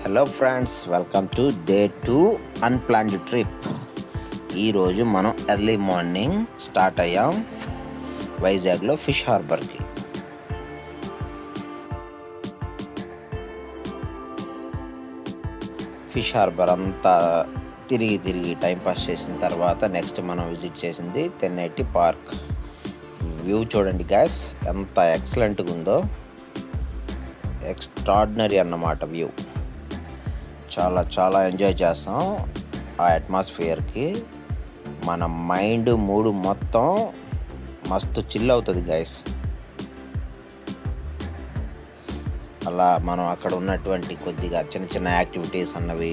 Hello friends, welcome to day 2 unplanned trip. ఈరోజు మనం early morning start అయ్యాం వైజాగ్లో ఫిష్ హార్బర్కి. ఫిష్ హార్బర్ అంతా తిరిగి టైంపాస్ చేసిన తర్వాత నెక్స్ట్ మనం విజిట్ చేసింది 1080 పార్క్. వ్యూ చూడండి గాయ్స్, ఎంత ఎక్సలెంట్గా ఉందో. ఎక్స్ట్రాడినరీ అన్నమాట వ్యూ. చాలా ఎంజాయ్ చేస్తాం ఆ అట్మాస్ఫియర్కి. మన మైండ్ మూడు మొత్తం మస్తు చిల్ అవుతుంది గైస్. అలా మనం అక్కడ ఉన్నటువంటి కొద్దిగా చిన్న యాక్టివిటీస్ అన్నవి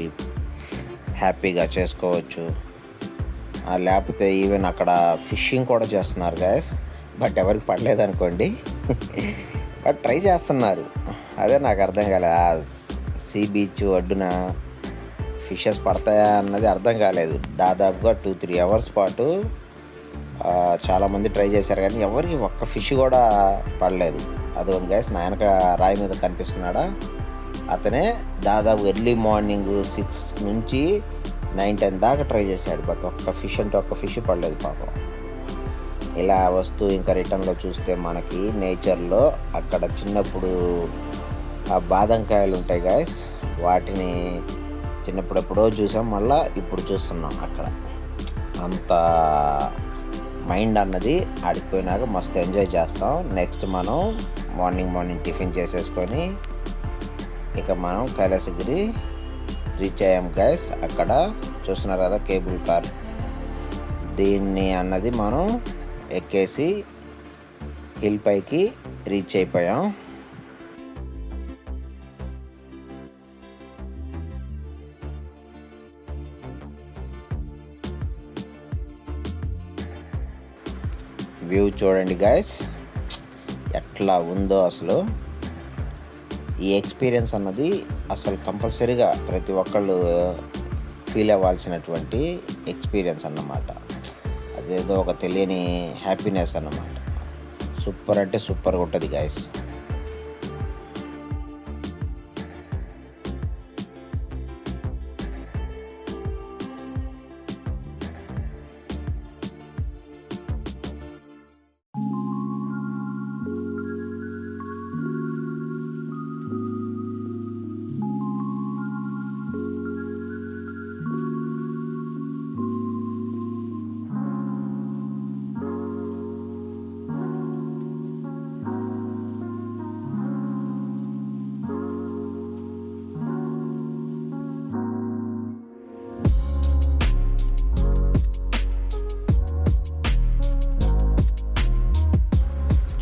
హ్యాపీగా చేసుకోవచ్చు. లేకపోతే ఈవెన్ అక్కడ ఫిషింగ్ కూడా చేస్తున్నారు గైస్. బట్ ఎవరికి పడలేదు అనుకోండి, బట్ ట్రై చేస్తున్నారు. అదే నాకు అర్థం కాలేదు. సీ బీచ్ ఒడ్డున ఫిషెస్ పడతాయా అన్నది అర్థం కాలేదు. దాదాపుగా 2-3 అవర్స్ పాటు చాలామంది ట్రై చేశారు, కానీ ఎవరికి ఒక్క ఫిష్ కూడా పడలేదు. అదొక గైస్ నా వెనక రాయి మీద కనిపిస్తున్నాడా, అతనే దాదాపు ఎర్లీ మార్నింగ్ 6 నుంచి 9-10 దాకా ట్రై చేశాడు. బట్ ఒక్క ఫిష్ పడలేదు పాపం. ఇలా వస్తూ ఇంకా రిటర్న్లో చూస్తే మనకి నేచర్లో అక్కడ చిన్నప్పుడు ఆ బాదంకాయలు ఉంటాయి గాయస్, వాటిని చిన్నప్పుడు ఎప్పుడో చూసాం, మళ్ళీ ఇప్పుడు చూస్తున్నాం. అక్కడ అంత మైండ్ అన్నది ఆడిపోయినాక మస్తు ఎంజాయ్ చేస్తాం. నెక్స్ట్ మనం మార్నింగ్ టిఫిన్ చేసేసుకొని ఇక మనం కైలాసగిరి రీచ్ అయ్యాం గైస్. అక్కడ చూస్తున్నారు కదా కేబుల్ కార్, దీన్ని అన్నది మనం ఎక్కేసి హిల్ పైకి రీచ్ అయిపోయాం. వ్యూ చూడండి గైస్, ఎట్లా ఉందో అసలు. ఈ ఎక్స్పీరియన్స్ అన్నది అసలు కంపల్సరీగా ప్రతి ఒక్కళ్ళు ఫీల్ అవ్వాల్సినటువంటి ఎక్స్పీరియన్స్ అన్నమాట. అదేదో ఒక తెలియని హ్యాపీనెస్ అన్నమాట. సూపర్ అంటే సూపర్గా ఉంటుంది గైస్.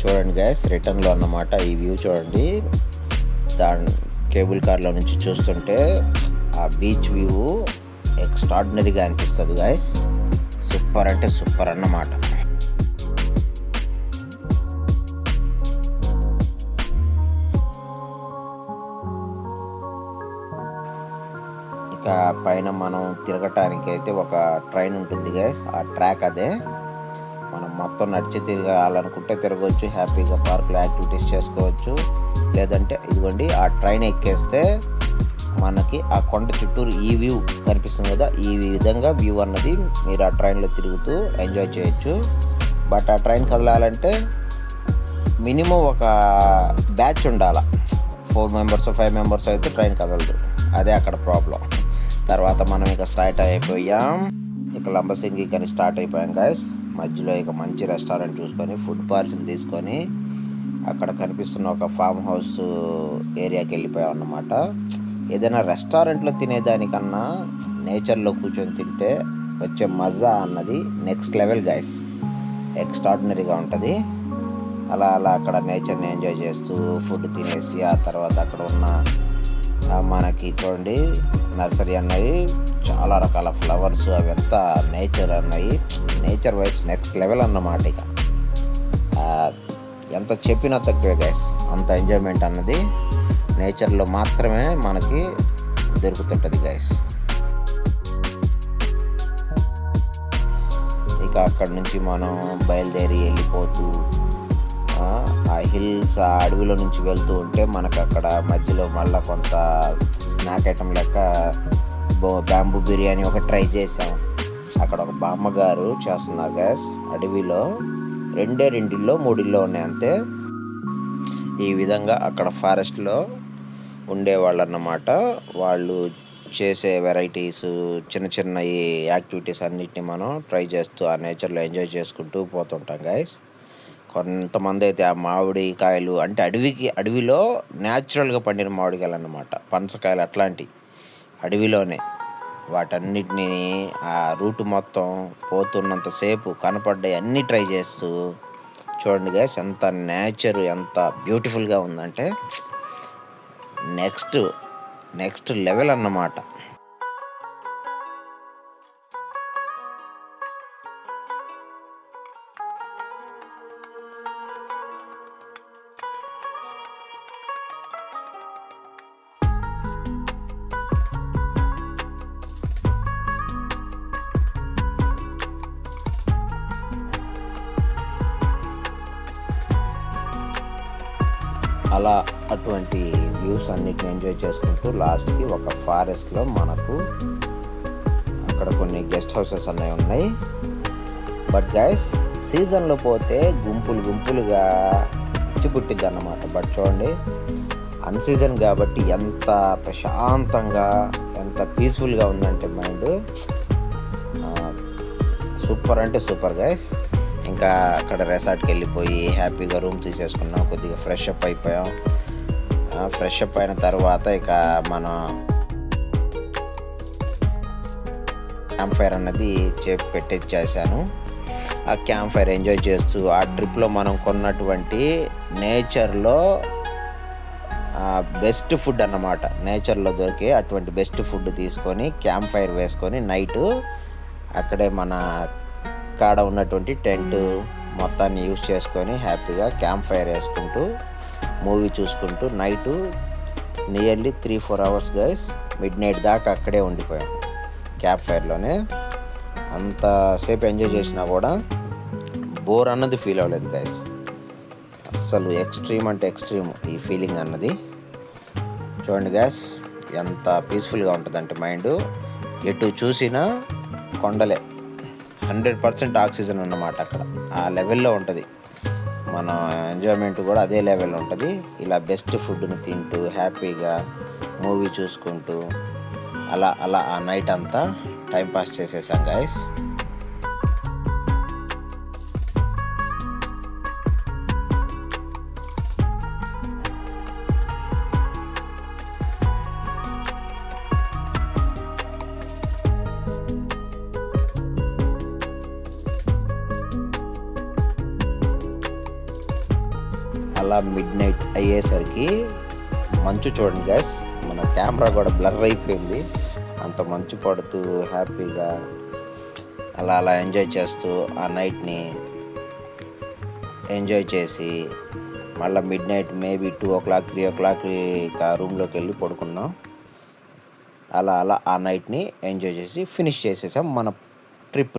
చూడండి గైస్, రిటర్న్లో అన్నమాట ఈ వ్యూ చూడండి. కేబుల్ కార్లో నుంచి చూస్తుంటే ఆ బీచ్ వ్యూ ఎక్స్ట్రాడినరీగా అనిపిస్తుంది గైస్. సూపర్ అంటే సూపర్ అన్నమాట. ఇక పైన మనం తిరగటానికి అయితే ఒక ట్రైన్ ఉంటుంది గైస్. ఆ ట్రాక్ అదే. మనం మొత్తం నడిచి తిరగాలనుకుంటే తిరగవచ్చు, హ్యాపీగా పార్క్లో యాక్టివిటీస్ చేసుకోవచ్చు. లేదంటే ఇదిగోండి ఆ ట్రైన్ ఎక్కేస్తే మనకి ఆ కొండ చుట్టూరు ఈ వ్యూ కనిపిస్తుంది కదా, ఈ విధంగా వ్యూ అన్నది మీరు ఆ ట్రైన్లో తిరుగుతూ ఎంజాయ్ చేయొచ్చు. బట్ ఆ ట్రైన్ కదలాలంటే మినిమం ఒక బ్యాచ్ ఉండాలి. 4 మెంబర్స్ 5 మెంబర్స్ అయితే ట్రైన్ కదలదు. అదే అక్కడ ప్రాబ్లం. తర్వాత మనం ఇక స్టార్ట్ అయిపోయాం. ఇక లంబసింగి కానీ స్టార్ట్ అయిపోయాం గాయస్. మధ్యలో ఇక మంచి రెస్టారెంట్ చూసుకొని ఫుడ్ పార్సిల్ తీసుకొని అక్కడ కనిపిస్తున్న ఒక ఫామ్ హౌస్ ఏరియాకి వెళ్ళిపోయాం అన్నమాట. ఏదైనా రెస్టారెంట్లో తినేదానికన్నా నేచర్లో కూర్చొని తింటే వచ్చే మజా అన్నది నెక్స్ట్ లెవెల్ గైస్. ఎక్స్ట్రాడినరీగా ఉంటుంది. అలా అక్కడ నేచర్ని ఎంజాయ్ చేస్తూ ఫుడ్ తినేసి ఆ తర్వాత అక్కడ ఉన్న మనకి చూడండి నర్సరీ అన్నవి, చాలా రకాల ఫ్లవర్స్, అవంతా నేచర్ అన్నవి. నేచర్ వైబ్స్ నెక్స్ట్ లెవెల్ అన్నమాట. ఇక ఎంత చెప్పినా తక్కువే గైస్. అంత ఎంజాయ్మెంట్ అన్నది నేచర్లో మాత్రమే మనకి దొరుకుతుంటుంది గైస్. ఇక అక్కడ నుంచి మనం బయలుదేరి వెళ్ళిపోతూ ఆ హిల్స్ ఆ అడవిలో నుంచి వెళ్తూ ఉంటే మనకు అక్కడ మధ్యలో మళ్ళీ కొంత స్నాక్ ఐటమ్ లెక్క బ్యాంబూ బిర్యానీ ఒకటి ట్రై చేసాం. అక్కడ ఒక బామ్మగారు చేస్తున్నారు గ్యాస్ అడవిలో. రెండిల్లో మూడిల్లో ఉన్నాయి అంతే. ఈ విధంగా అక్కడ ఫారెస్ట్లో ఉండేవాళ్ళు అన్నమాట. వాళ్ళు చేసే వెరైటీస్ చిన్న చిన్న ఈ యాక్టివిటీస్ అన్నిటిని మనం ట్రై చేస్తూ ఆ నేచర్లో ఎంజాయ్ చేసుకుంటూ పోతుంటాం గైస్. కొంతమంది అయితే ఆ మామిడి కాయలు అంటే అడవిలో న్యాచురల్గా పండిన మామిడికాయలు అన్నమాట, పనసకాయలు అట్లాంటి అడవిలోనే వాటన్నిటిని ఆ రూట్ మొత్తం పోతున్నంతసేపు కనపడ్డాయి అన్నీ ట్రై చేస్తూ చూడండి గైస్ ఎంత నేచర్ ఎంత బ్యూటిఫుల్గా ఉందంటే నెక్స్ట్ లెవెల్ అన్నమాట. అలా అటువంటి వ్యూస్ అన్నిటిని ఎంజాయ్ చేసుకుంటూ లాస్ట్కి ఒక ఫారెస్ట్లో మనకు అక్కడ కొన్ని గెస్ట్ హౌసెస్ అనేవి ఉన్నాయి. బట్ గైస్ సీజన్లో పోతే గుంపులుగా పుట్టిద్ది అన్నమాట. బట్ చూడండి అన్సీజన్ కాబట్టి ఎంత ప్రశాంతంగా ఎంత పీస్ఫుల్గా ఉందంటే మైండ్ సూపర్ అంటే సూపర్ గైస్. ఇంకా అక్కడ రెసార్ట్కి వెళ్ళిపోయి హ్యాపీగా రూమ్ తీసేసుకున్నాం, కొద్దిగా ఫ్రెష్ అప్ అయిపోయాం. ఫ్రెష్ అప్ అయిన తర్వాత ఇక మనం క్యాంప్ ఫైర్ అన్నది పెట్టేసాను. ఆ క్యాంప్ ఫైర్ ఎంజాయ్ చేస్తూ ఆ ట్రిప్లో మనం కొన్నటువంటి నేచర్లో బెస్ట్ ఫుడ్ అన్నమాట, నేచర్లో దొరికే అటువంటి బెస్ట్ ఫుడ్ తీసుకొని క్యాంప్ ఫైర్ వేసుకొని నైటు అక్కడే మన కాడ ఉన్నటువంటి టెంట్ మొత్తాన్ని యూజ్ చేసుకొని హ్యాపీగా క్యాంప్ ఫైర్ వేసుకుంటూ మూవీ చూసుకుంటూ night nearly 3-4 hours guys mid night దాకా అక్కడే ఉండిపోయాం క్యాంప్ ఫైర్లోనే. అంతసేపు ఎంజాయ్ చేసినా కూడా బోర్ అన్నది ఫీల్ అవ్వలేదు గైస్. అస్సలు ఎక్స్ట్రీమ్ అంటే ఎక్స్ట్రీమ్ ఈ ఫీలింగ్ అన్నది. చూడండి గైస్ ఎంత పీస్ఫుల్గా ఉంటుందంటే మైండ్ ఎటు చూసినా కొండలే, 100% ఆక్సిజన్ అన్నమాట అక్కడ. ఆ లెవెల్లో ఉంటుంది మన ఎంజాయ్మెంట్ కూడా అదే లెవెల్లో ఉంటుంది. ఇలా బెస్ట్ ఫుడ్ని తింటూ హ్యాపీగా మూవీ చూసుకుంటూ అలా ఆ నైట్ అంతా టైంపాస్ చేసేసాం గైస్. అలా మిడ్ నైట్ అయ్యేసరికి మంచు చూడండి గైస్, మన కెమెరా కూడా బ్లర్ అయిపోయింది, అంత మంచు పడుతూ హ్యాపీగా అలా ఎంజాయ్ చేస్తూ ఆ నైట్ని ఎంజాయ్ చేసి మళ్ళీ mid night maybe 2 o'clock 3 o'clock ఇక రూమ్లోకి వెళ్ళి పడుకున్నాం. అలా ఆ నైట్ని ఎంజాయ్ చేసి ఫినిష్ చేసేసాం మన ట్రిప్.